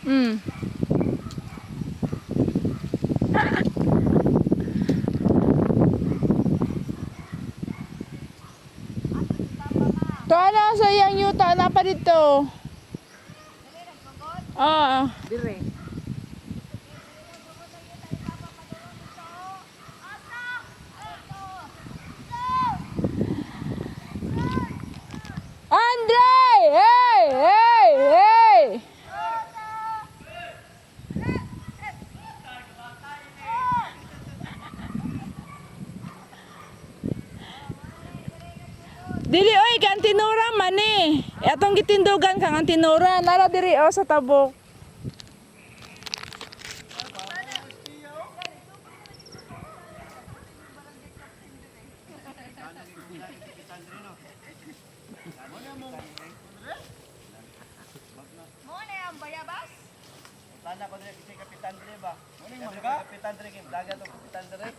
Hmm. To ano sa iyang yuta na pa dito? Ah. Dire. Andre! Hey! Hey! Hey! Dili oy kan tinura man ni. Atong gitindugan kang ang tinura nara diri o sa tabok. Muna ang bayabas. Tana ko dire kasi kapitan dire ba? Muna yung mangga? Kapitan dire kay dagat og kapitan dire.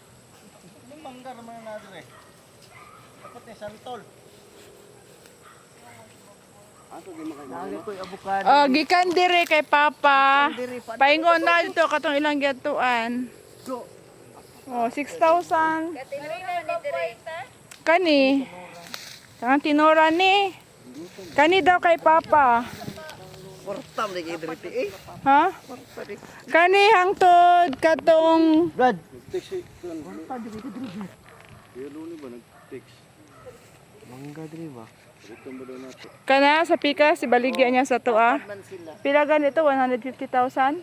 Yung mangga naman na dire. Dapat ni santol. Ato di makay. Ko avocado. Oh, gikan diri kay Papa. Paingon na dito katong ilang gatuan. Oh, 6,000. Kani. Kang tinura ni. Kani daw kay Papa. Portam di kay dire ti. Ha? Kani hangtod katong Brad. Mangga dire ba? kana sa pika si baligya niya sa tuwa. Pila ganito 150,000?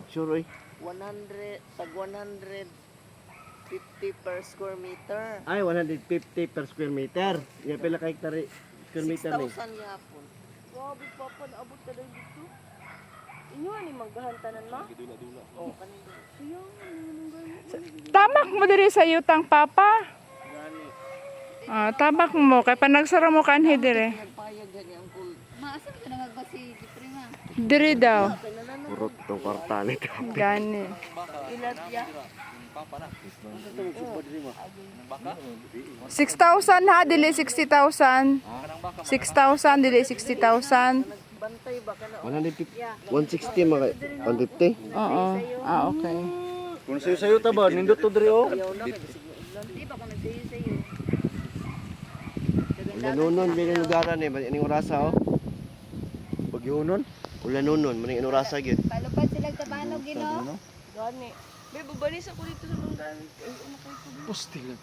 Sure oy. 100 tag 150 per square meter. Ay 150 per square meter. Ya pila ka hektare square meter ni? 6,000 yapon. Grabe papa naabot ta dai dito. Inyo ani maggahantanan ma? Oh, kanino. Tamak mo diri sa yutang Papa. Ah, tamak mo kay panagsara mo kanhi dire. Nagpayag gani ang kul. Maasam ka nangagbasi, Kiprima. Diri daw. Purot tong kwarta nito. Gani. Tilapia. 6,000 ha, dili 60,000. 6,000 dili 60,000. Bantay ba kana? 160 mga 150. Oo. Ah, okay. Kung sayo ta ba nindot to diri oh. Di ba kung nagsayo sa'yo? Ulanunon bilang lugaran eh, maning orasa oh. Pagyonon, ulanunon maning orasa gyud. Palupad sila sa banog, gino. Gani. Be babalis ako dito sa lunggan. Poste lang.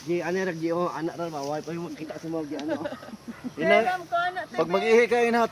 Gi ana ra gi oh anak ra ba way pa yung makita sa mga gi ano. Ram ko ana. Pag mag-ihi ka inhat